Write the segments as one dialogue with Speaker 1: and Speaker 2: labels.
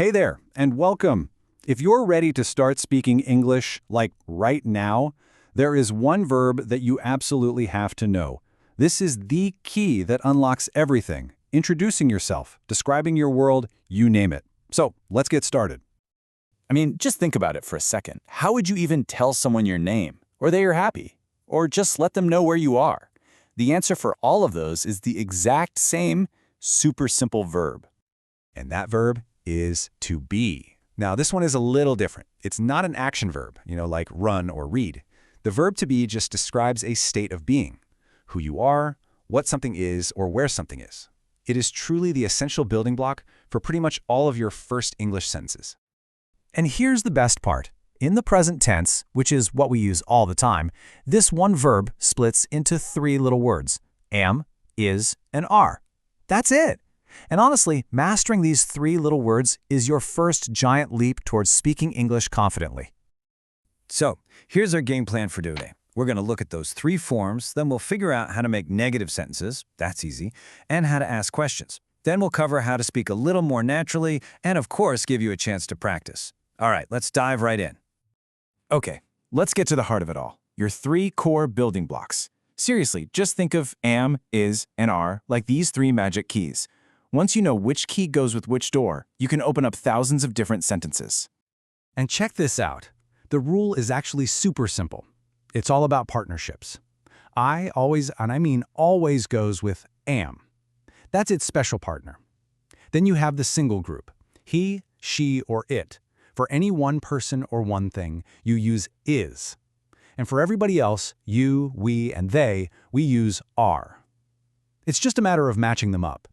Speaker 1: Hey there, and welcome. If you're ready to start speaking English, like right now, there is one verb that you absolutely have to know. This is the key that unlocks everything. Introducing yourself, describing your world, you name it. So, let's get started.
Speaker 2: I mean, just think about it for a second. How would you even tell someone your name? Or that you're happy? Or just let them know where you are? The answer for all of those is the exact same super simple verb.
Speaker 1: And that verb is to be. Now, this one is a little different. It's not an action verb, like run or read. The verb to be just describes a state of being, who you are, what something is, or where something is. It is truly the essential building block for pretty much all of your first English sentences.
Speaker 3: And here's the best part. In the present tense, which is what we use all the time, this one verb splits into three little words: am, is, and are. That's it. And honestly, mastering these three little words is your first giant leap towards speaking English confidently.
Speaker 4: So, here's our game plan for today. We're going to look at those three forms, then we'll figure out how to make negative sentences, that's easy, and how to ask questions. Then we'll cover how to speak a little more naturally, and of course give you a chance to practice. All right, let's dive right in.
Speaker 2: Okay, let's get to the heart of it all. Your three core building blocks. Seriously, just think of am, is, and are like these three magic keys. Once you know which key goes with which door, you can open up thousands of different sentences.
Speaker 3: And check this out. The rule is actually super simple. It's all about partnerships. I always, and I mean always, goes with am. That's its special partner. Then you have the single group. He, she, or it. For any one person or one thing, you use is. And for everybody else, you, we, and they, we use are. It's just a matter of matching them up.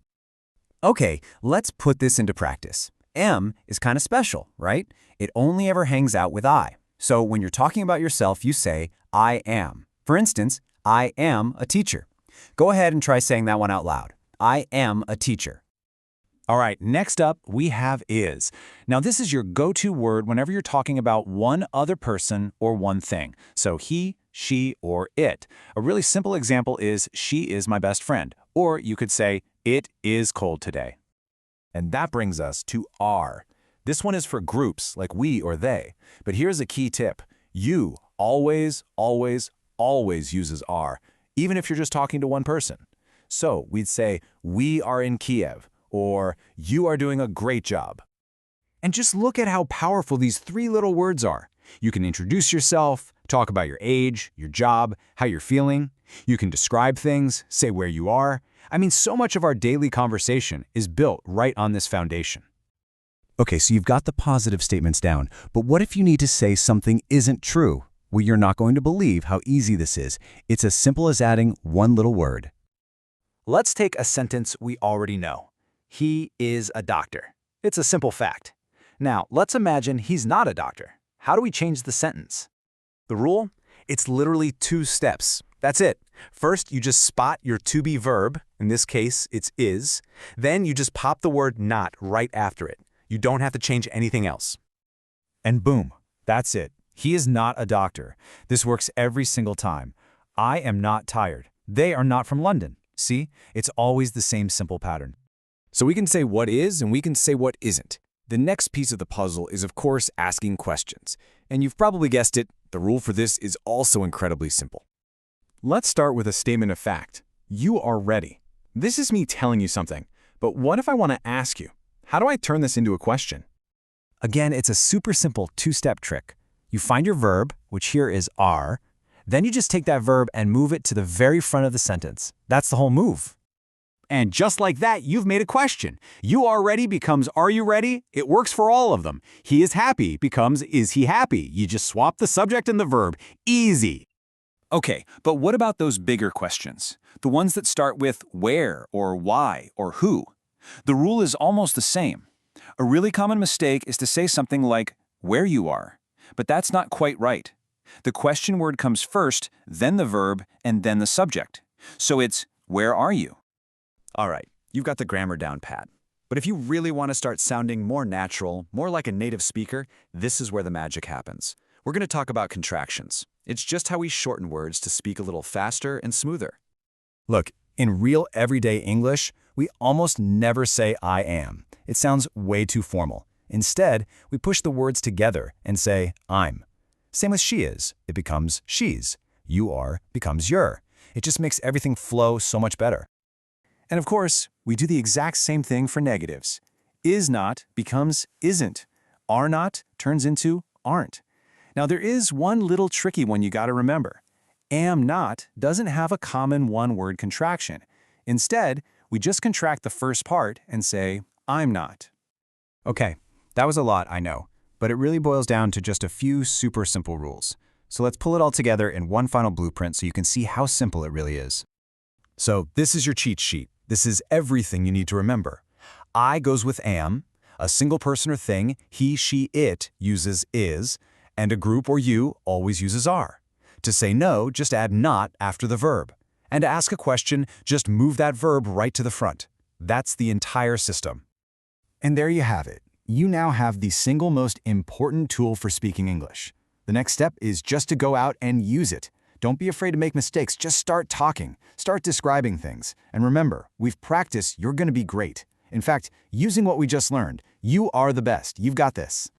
Speaker 5: Okay, let's put this into practice. Am is kind of special, right? It only ever hangs out with I. So when you're talking about yourself, you say, I am. For instance, I am a teacher. Go ahead and try saying that one out loud. I am a teacher.
Speaker 3: All right, next up, we have is. Now, this is your go-to word whenever you're talking about one other person or one thing. So he, she, or it. A really simple example is, she is my best friend. Or you could say, it is cold today.
Speaker 2: And that brings us to are. This one is for groups like we or they. But here's a key tip. You always, always, always uses are, even if you're just talking to one person. So we'd say, we are in Kiev, or you are doing a great job.
Speaker 3: And just look at how powerful these three little words are. You can introduce yourself, talk about your age, your job, how you're feeling. You can describe things, say where you are. I mean, so much of our daily conversation is built right on this foundation.
Speaker 1: Okay, so you've got the positive statements down, but what if you need to say something isn't true? Well, you're not going to believe how easy this is. It's as simple as adding one little word.
Speaker 3: Let's take a sentence we already know. He is a doctor. It's a simple fact. Now, let's imagine he's not a doctor. How do we change the sentence? The rule? It's literally 2 steps. That's it. First, you just spot your to be verb. In this case, it's is. Then you just pop the word not right after it. You don't have to change anything else.
Speaker 2: And boom, that's it. He is not a doctor. This works every single time. I am not tired. They are not from London. See, it's always the same simple pattern. So we can say what is and we can say what isn't. The next piece of the puzzle is, of course, asking questions. And you've probably guessed it, the rule for this is also incredibly simple. Let's start with a statement of fact. You are ready. This is me telling you something. But what if I want to ask you? How do I turn this into a question?
Speaker 3: Again, it's a super simple 2-step trick. You find your verb, which here is are. Then you just take that verb and move it to the very front of the sentence. That's the whole move.
Speaker 6: And just like that, you've made a question. You are ready becomes are you ready? It works for all of them. He is happy becomes is he happy? You just swap the subject and the verb. Easy.
Speaker 4: Okay, but what about those bigger questions? The ones that start with where or why or who? The rule is almost the same. A really common mistake is to say something like where you are, but that's not quite right. The question word comes first, then the verb, and then the subject. So it's where are you?
Speaker 6: All right, you've got the grammar down pat. But if you really want to start sounding more natural, more like a native speaker, this is where the magic happens. We're going to talk about contractions. It's just how we shorten words to speak a little faster and smoother.
Speaker 3: Look, in real everyday English, we almost never say I am. It sounds way too formal.
Speaker 2: Instead, we push the words together and say, I'm. Same with she is. It becomes she's. You are becomes your. It just makes everything flow so much better.
Speaker 4: And of course, we do the exact same thing for negatives. Is not becomes isn't. Are not turns into aren't. Now there is one little tricky one you gotta remember. Am not doesn't have a common one-word contraction. Instead, we just contract the first part and say, I'm not.
Speaker 2: Okay, that was a lot, I know, but it really boils down to just a few super simple rules. So let's pull it all together in one final blueprint so you can see how simple it really is.
Speaker 3: So this is your cheat sheet. This is everything you need to remember. I goes with am, a single person or thing, he, she, it uses is, and a group or you always uses are. To say no, just add not after the verb. And to ask a question, just move that verb right to the front. That's the entire system. And there you have it. You now have the single most important tool for speaking English. The next step is just to go out and use it. Don't be afraid to make mistakes. Just start talking. Start describing things. And remember, we've practiced, you're going to be great. In fact, using what we just learned, you are the best. You've got this.